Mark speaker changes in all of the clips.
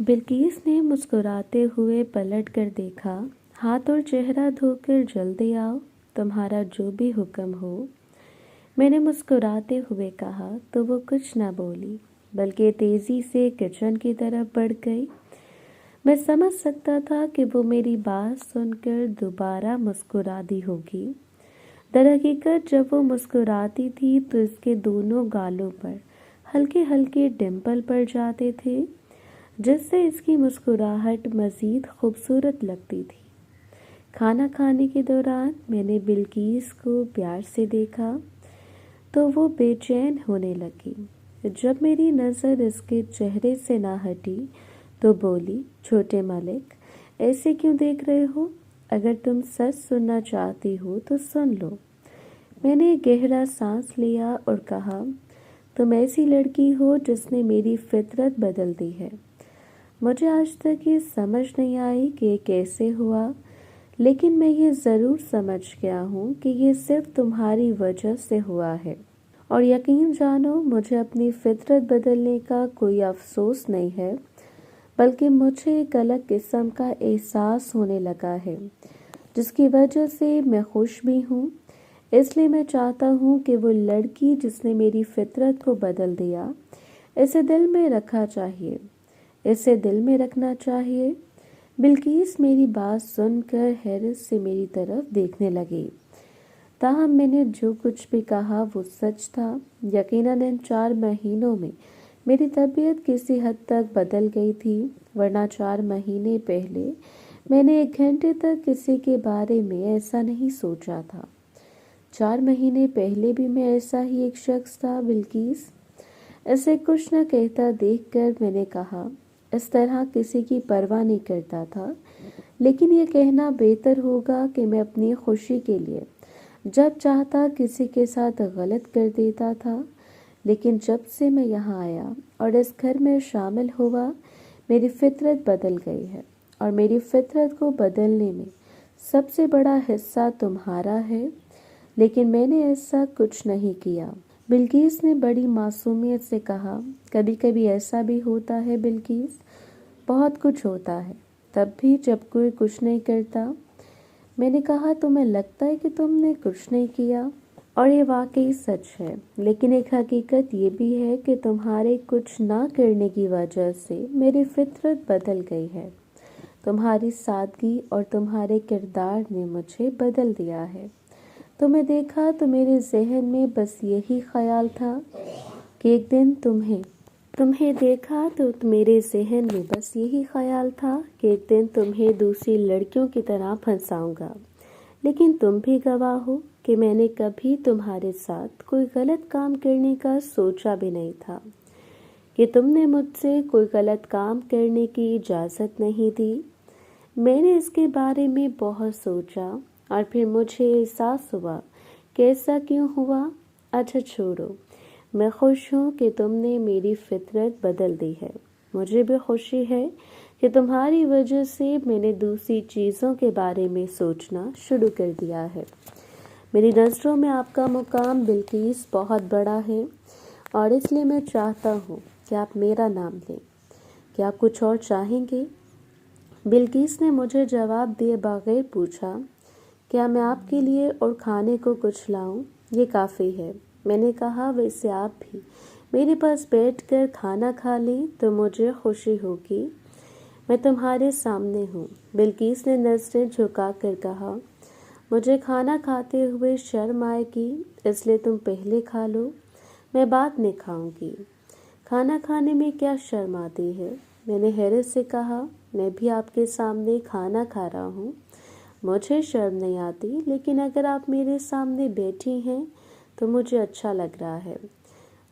Speaker 1: بلقیس نے مسکراتے ہوئے پلٹ کر دیکھا۔ ہاتھ اور چہرہ دھو کر جلدی آؤ، تمہارا جو بھی حکم ہو۔ میں نے مسکراتے ہوئے کہا تو وہ کچھ نہ بولی، بلکہ تیزی سے کچن کی طرف بڑھ گئی۔ میں سمجھ سکتا تھا کہ وہ میری بات سن کر دوبارہ مسکرا دی ہوگی۔ در حقیقت جب وہ مسکراتی تھی تو اس کے دونوں گالوں پر ہلکے ہلکے ڈمپل پڑ جاتے تھے، جس سے اس کی مسکراہٹ مزید خوبصورت لگتی تھی۔ کھانا کھانے کے دوران میں نے بلقیس کو پیار سے دیکھا تو وہ بے چین ہونے لگی۔ جب میری نظر اس کے چہرے سے نہ ہٹی تو بولی، چھوٹے ملک، ایسے کیوں دیکھ رہے ہو؟ اگر تم سچ سننا چاہتی ہو تو سن لو۔ میں نے گہرا سانس لیا اور کہا، تم ایسی لڑکی ہو جس نے میری فطرت بدل دی ہے۔ مجھے آج تک یہ سمجھ نہیں آئی کہ یہ کیسے ہوا، لیکن میں یہ ضرور سمجھ گیا ہوں کہ یہ صرف تمہاری وجہ سے ہوا ہے، اور یقین جانو مجھے اپنی فطرت بدلنے کا کوئی افسوس نہیں ہے، بلکہ مجھے ایک الگ قسم کا احساس ہونے لگا ہے جس کی وجہ سے میں خوش بھی ہوں۔ اس لیے میں چاہتا ہوں کہ وہ لڑکی جس نے میری فطرت کو بدل دیا، اسے دل میں رکھنا چاہیے۔ بلقیس میری بات سن کر حیرت سے میری طرف دیکھنے لگی۔ تاہم میں نے جو کچھ بھی کہا وہ سچ تھا۔ یقیناً ان 4 مہینوں میں میری طبیعت کسی حد تک بدل گئی تھی، ورنہ 4 مہینے پہلے میں نے 1 گھنٹے تک کسی کے بارے میں ایسا نہیں سوچا تھا۔ 4 مہینے پہلے بھی میں ایسا ہی ایک شخص تھا بلقیس۔ اسے کچھ نہ کہتا دیکھ کر میں نے کہا، اس طرح کسی کی پرواہ نہیں کرتا تھا، لیکن یہ کہنا بہتر ہوگا کہ میں اپنی خوشی کے لیے جب چاہتا کسی کے ساتھ غلط کر دیتا تھا، لیکن جب سے میں یہاں آیا اور اس گھر میں شامل ہوا، میری فطرت بدل گئی ہے، اور میری فطرت کو بدلنے میں سب سے بڑا حصہ تمہارا ہے، لیکن میں نے ایسا کچھ نہیں کیا۔ بلقیس نے بڑی معصومیت سے کہا، کبھی کبھی ایسا بھی ہوتا ہے بلقیس، بہت کچھ ہوتا ہے، تب بھی جب کوئی کچھ نہیں کرتا۔ میں نے کہا، تمہیں لگتا ہے کہ تم نے کچھ نہیں کیا، اور یہ واقعی سچ ہے، لیکن ایک حقیقت یہ بھی ہے کہ تمہارے کچھ نہ کرنے کی وجہ سے میری فطرت بدل گئی ہے۔ تمہاری سادگی اور تمہارے کردار نے مجھے بدل دیا ہے۔ تمہیں دیکھا تو میرے ذہن میں بس یہی خیال تھا کہ ایک دن تمہیں دوسری لڑکیوں کی طرح پھنساؤں گا، لیکن تم بھی گواہ ہو کہ میں نے کبھی تمہارے ساتھ کوئی غلط کام کرنے کا سوچا بھی نہیں تھا، کہ تم نے مجھ سے کوئی غلط کام کرنے کی اجازت نہیں دی۔ میں نے اس کے بارے میں بہت سوچا، اور پھر مجھے احساس ہوا کہ ایسا کیوں ہوا۔ اچھا چھوڑو، میں خوش ہوں کہ تم نے میری فطرت بدل دی ہے۔ مجھے بھی خوشی ہے کہ تمہاری وجہ سے میں نے دوسری چیزوں کے بارے میں سوچنا شروع کر دیا ہے۔ میری نظروں میں آپ کا مقام بلقیس بہت بڑا ہے، اور اس لیے میں چاہتا ہوں کہ آپ میرا نام لیں۔ کیا آپ کچھ اور چاہیں گے؟ بلقیس نے مجھے جواب دیے بغیر پوچھا، کیا میں آپ کے لیے اور کھانے کو کچھ لاؤں؟ یہ کافی ہے، میں نے کہا۔ ویسے آپ بھی میرے پاس بیٹھ کر کھانا کھا لیں تو مجھے خوشی ہوگی۔ میں تمہارے سامنے ہوں، بلقیس نے نظریں جھکا کر کہا۔ مجھے کھانا کھاتے ہوئے شرم آئے گی، اس لیے تم پہلے کھا لو، میں بعد میں کھاؤں گی۔ کھانا کھانے میں کیا شرم آتی ہے؟ میں نے حیرت سے کہا، میں بھی آپ کے سامنے کھانا کھا رہا ہوں، مجھے شرم نہیں آتی، لیکن اگر آپ میرے سامنے بیٹھی ہیں تو مجھے اچھا لگ رہا ہے۔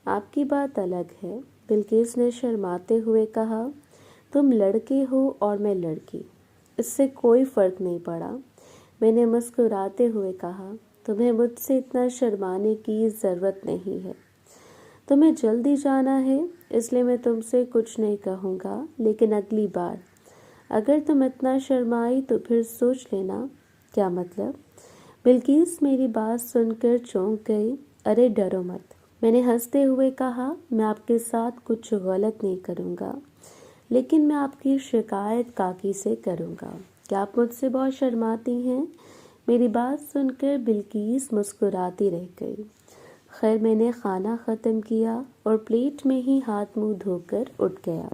Speaker 1: آپ کی بات الگ ہے، بلقیس نے شرماتے ہوئے کہا۔ تم لڑکے ہو اور میں لڑکی، اس سے کوئی فرق نہیں پڑا۔ میں نے مسکراتے ہوئے کہا، تمہیں مجھ سے اتنا شرمانے کی ضرورت نہیں ہے۔ تمہیں جلدی جانا ہے، اس لیے میں تم سے کچھ نہیں کہوں گا، لیکن اگلی بار اگر تم اتنا شرمائی تو پھر سوچ لینا۔ کیا مطلب؟ بلقیس میری بات سن کر چونک گئی۔ ارے ڈرو مت، میں نے ہنستے ہوئے کہا، میں آپ کے ساتھ کچھ غلط نہیں کروں گا، لیکن میں آپ کی شکایت کاکی سے کروں گا۔ کیا آپ مجھ سے بہت شرماتی ہیں؟ میری بات سن کر بلقیس مسکراتی رہ گئی۔ خیر میں نے کھانا ختم کیا اور پلیٹ میں ہی ہاتھ منہ دھو کر اٹھ گیا۔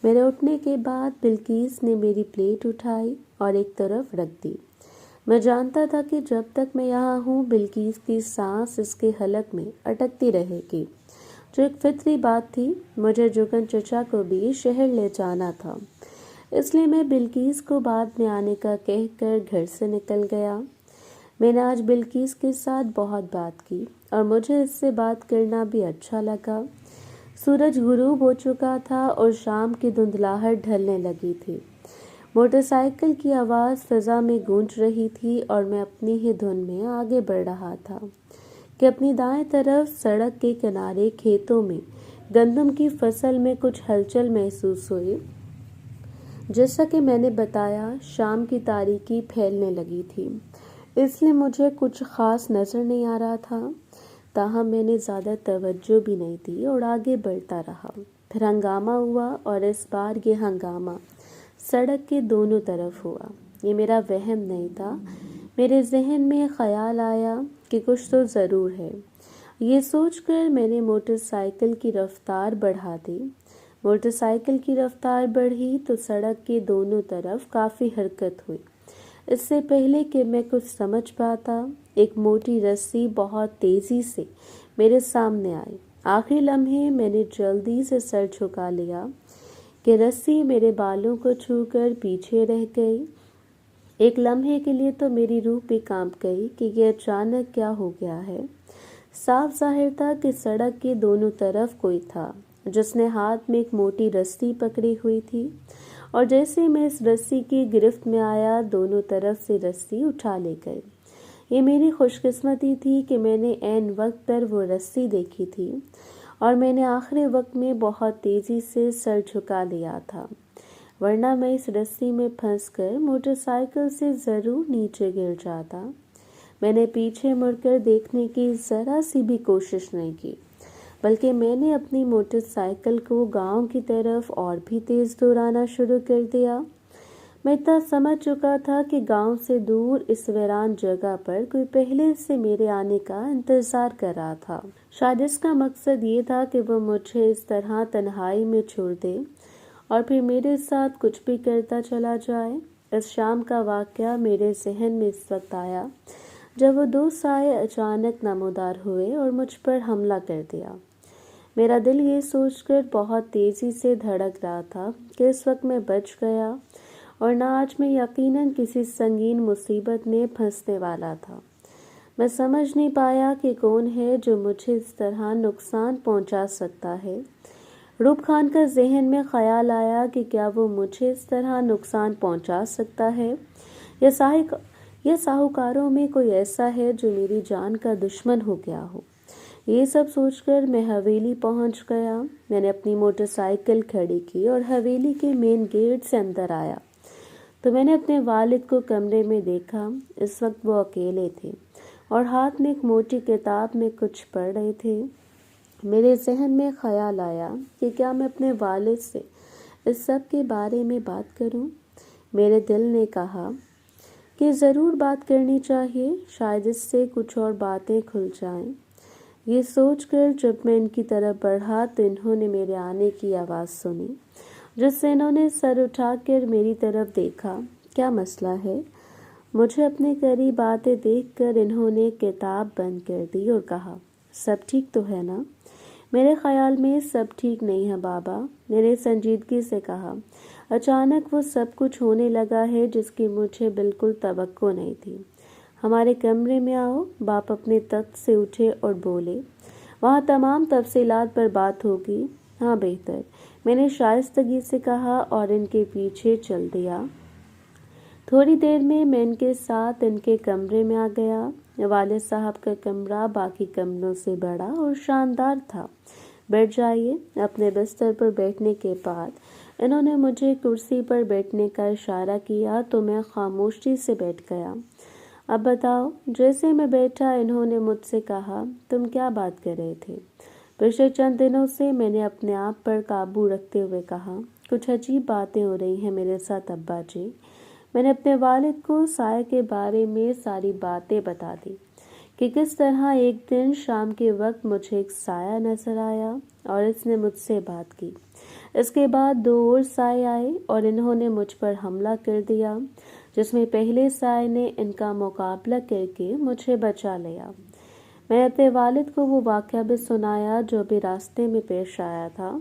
Speaker 1: میرے اٹھنے کے بعد بلقیس نے میری پلیٹ اٹھائی اور ایک طرف رکھ دی۔ میں جانتا تھا کہ جب تک میں یہاں ہوں بلقیس کی سانس اس کے حلق میں اٹکتی رہے گی، جو ایک فطری بات تھی۔ مجھے جگن چچا کو بھی شہر لے جانا تھا، اس لیے میں بلقیس کو بعد میں آنے کا کہہ کر گھر سے نکل گیا۔ میں نے آج بلقیس کے ساتھ بہت بات کی اور مجھے اس سے بات کرنا بھی اچھا لگا۔ سورج غروب ہو چکا تھا اور شام کی دھندلاہٹ ڈھلنے لگی تھی۔ موٹر سائیکل کی آواز فضا میں گونج رہی تھی اور میں اپنی ہی دھن میں آگے بڑھ رہا تھا کہ اپنی دائیں طرف سڑک کے کنارے کھیتوں میں گندم کی فصل میں کچھ ہلچل محسوس ہوئی۔ جیسا کہ میں نے بتایا، شام کی تاریکی پھیلنے لگی تھی، اس لیے مجھے کچھ خاص نظر نہیں آ رہا تھا۔ تاہم میں نے زیادہ توجہ بھی نہیں دی اور آگے بڑھتا رہا۔ پھر ہنگامہ ہوا اور اس بار یہ ہنگامہ سڑک کے دونوں طرف ہوا۔ یہ میرا وہم نہیں تھا۔ میرے ذہن میں خیال آیا کہ کچھ تو ضرور ہے۔ یہ سوچ کر میں نے موٹر سائیکل کی رفتار بڑھا دی۔ موٹر سائیکل کی رفتار بڑھی تو سڑک کے دونوں طرف کافی حرکت ہوئی۔ اس سے پہلے کہ میں کچھ سمجھ پاتا، ایک موٹی رسی بہت تیزی سے میرے سامنے آئی۔ آخری لمحے میں نے جلدی سے سر جھکا لیا کہ رسی میرے بالوں کو چھو کر پیچھے رہ گئی۔ ایک لمحے کے لیے تو میری روح بھی کانپ گئی کہ یہ اچانک کیا ہو گیا ہے۔ صاف ظاہر تھا کہ سڑک کے دونوں طرف کوئی تھا جس نے ہاتھ میں ایک موٹی رسی پکڑی ہوئی تھی، اور جیسے میں اس رسی کی گرفت میں آیا دونوں طرف سے رسی اٹھا لے گئے۔ یہ میری خوش قسمتی تھی کہ میں نے عین وقت پر وہ رسی دیکھی تھی اور میں نے آخری وقت میں بہت تیزی سے سر جھکا لیا تھا، ورنہ میں اس رسی میں پھنس کر موٹر سائیکل سے ضرور نیچے گر جاتا۔ میں نے پیچھے مڑ کر دیکھنے کی ذرا سی بھی کوشش نہیں کی، بلکہ میں نے اپنی موٹر سائیکل کو گاؤں کی طرف اور بھی تیز دوڑانا شروع کر دیا۔ میں اتنا سمجھ چکا تھا کہ گاؤں سے دور اس ویران جگہ پر کوئی پہلے سے میرے آنے کا انتظار کر رہا تھا۔ شاید اس کا مقصد یہ تھا کہ وہ مجھے اس طرح تنہائی میں چھوڑ دے اور پھر میرے ساتھ کچھ بھی کرتا چلا جائے۔ اس شام کا واقعہ میرے ذہن میں اس وقت آیا جب وہ دو سائے اچانک نمودار ہوئے اور مجھ پر حملہ کر دیا۔ میرا دل یہ سوچ کر بہت تیزی سے دھڑک رہا تھا کہ اس وقت میں بچ گیا، اور نہ آج میں یقیناً کسی سنگین مصیبت میں پھنسنے والا تھا۔ میں سمجھ نہیں پایا کہ کون ہے جو مجھے اس طرح نقصان پہنچا سکتا ہے۔ روپ خان کا ذہن میں خیال آیا کہ کیا وہ مجھے اس طرح نقصان پہنچا سکتا ہے، یا ساہوکاروں میں کوئی ایسا ہے جو میری جان کا دشمن ہو گیا ہو۔ یہ سب سوچ کر میں حویلی پہنچ گیا۔ میں نے اپنی موٹر سائیکل کھڑی کی اور حویلی کے مین گیٹ سے اندر آیا تو میں نے اپنے والد کو کمرے میں دیکھا۔ اس وقت وہ اکیلے تھے اور ہاتھ میں ایک موٹی کتاب میں کچھ پڑھ رہے تھے۔ میرے ذہن میں خیال آیا کہ کیا میں اپنے والد سے اس سب کے بارے میں بات کروں؟ میرے دل نے کہا کہ ضرور بات کرنی چاہیے، شاید اس سے کچھ اور باتیں کھل جائیں۔ یہ سوچ کر جب میں ان کی طرف بڑھا تو انہوں نے میرے آنے کی آواز سنی، جس سے انہوں نے سر اٹھا کر میری طرف دیکھا۔ کیا مسئلہ ہے؟ مجھے اپنے قریب آتے دیکھ کر انہوں نے کتاب بند کر دی اور کہا، سب ٹھیک تو ہے نا؟ میرے خیال میں سب ٹھیک نہیں ہے بابا، میں نے سنجیدگی سے کہا۔ اچانک وہ سب کچھ ہونے لگا ہے جس کی مجھے بالکل توقع نہیں تھی۔ ہمارے کمرے میں آؤ۔ باپ اپنے تخت سے اٹھے اور بولے، وہاں تمام تفصیلات پر بات ہوگی۔ ہاں بہتر، میں نے شائستگی سے کہا اور ان کے پیچھے چل دیا۔ تھوڑی دیر میں ان کے ساتھ ان کے کمرے میں آ گیا۔ والد صاحب کا کمرہ باقی کمروں سے بڑا اور شاندار تھا۔ بیٹھ جائیے۔ اپنے بستر پر بیٹھنے کے بعد انہوں نے مجھے کرسی پر بیٹھنے کا اشارہ کیا تو میں خاموشی سے بیٹھ گیا۔ اب بتاؤ۔ جیسے میں بیٹھا انہوں نے مجھ سے کہا، تم کیا بات کر رہے تھے؟ پچھلے چند دنوں سے، میں نے اپنے آپ پر قابو رکھتے ہوئے کہا۔ کچھ عجیب باتیں ہو رہی ہیں میرے ساتھ ابا جی۔ میں نے اپنے والد کو سایہ کے بارے میں ساری باتیں بتا دی کہ کس طرح ایک دن شام کے وقت مجھے ایک سایہ نظر آیا اور اس نے مجھ سے بات کی۔ اس کے بعد 2 اور سائے آئے اور انہوں نے مجھ پر حملہ کر دیا، جس میں پہلے سائے نے ان کا مقابلہ کر کے مجھے بچا لیا۔ میں نے اپنے والد کو وہ واقعہ بھی سنایا جو ابھی راستے میں پیش آیا تھا۔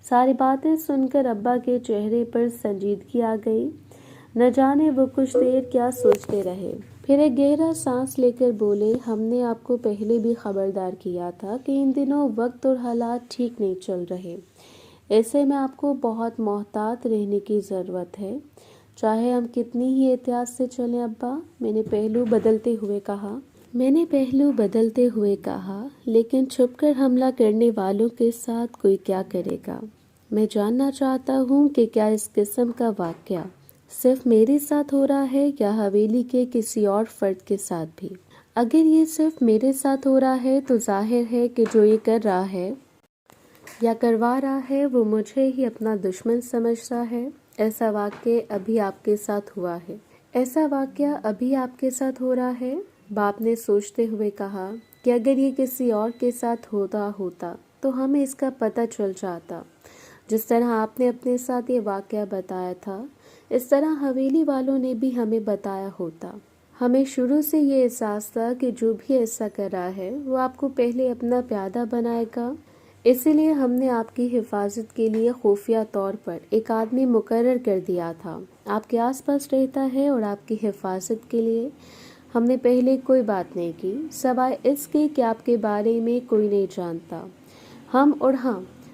Speaker 1: ساری باتیں سن کر ابا کے چہرے پر سنجیدگی آ گئی۔ نہ جانے وہ کچھ دیر کیا سوچتے رہے، پھر ایک گہرا سانس لے کر بولے، ہم نے آپ کو پہلے بھی خبردار کیا تھا کہ ان دنوں وقت اور حالات ٹھیک نہیں چل رہے، ایسے میں آپ کو بہت محتاط رہنے کی ضرورت ہے، چاہے ہم کتنی ہی احتیاط سے چلیں ابا۔ میں نے پہلو بدلتے ہوئے کہا، لیکن چھپ کر حملہ کرنے والوں کے ساتھ کوئی کیا کرے گا؟ میں جاننا چاہتا ہوں کہ کیا اس قسم کا واقعہ صرف میرے ساتھ ہو رہا ہے یا حویلی کے کسی اور فرد کے ساتھ بھی؟ اگر یہ صرف میرے ساتھ ہو رہا ہے تو ظاہر ہے کہ جو یہ کر رہا ہے یا کروا رہا ہے وہ مجھے ہی اپنا دشمن سمجھتا ہے۔ ایسا واقعہ ابھی آپ کے ساتھ ہو رہا ہے؟ باپ نے سوچتے ہوئے کہا کہ اگر یہ کسی اور کے ساتھ ہوتا تو ہمیں اس کا پتہ چل جاتا، جس طرح آپ نے اپنے ساتھ یہ واقعہ بتایا تھا، اس طرح حویلی والوں نے بھی ہمیں بتایا ہوتا۔ ہمیں شروع سے یہ احساس تھا کہ جو بھی ایسا کر رہا ہے وہ آپ کو پہلے اپنا پیادہ بنائے گا، اسی لیے ہم نے آپ کی حفاظت کے لیے خفیہ طور پر ایک آدمی مقرر کر دیا تھا، آپ کے آس پاس رہتا ہے اور آپ کی حفاظت کے لیے ہم نے پہلے کوئی بات نہیں کی، سوائے اس کے کہ آپ کے بارے میں کوئی نہیں جانتا۔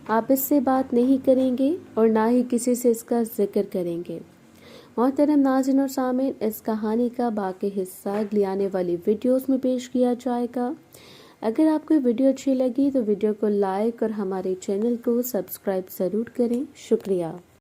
Speaker 1: آپ اس سے بات نہیں کریں گے اور نہ ہی کسی سے اس کا ذکر کریں گے۔ محترم ناظرین اور سامعین، اس کہانی کا باقی حصہ اگلی آنے والی ویڈیوز میں پیش کیا جائے گا۔ اگر آپ کو ویڈیو اچھی لگی تو ویڈیو کو لائک اور ہمارے چینل کو سبسکرائب ضرور کریں۔ شکریہ۔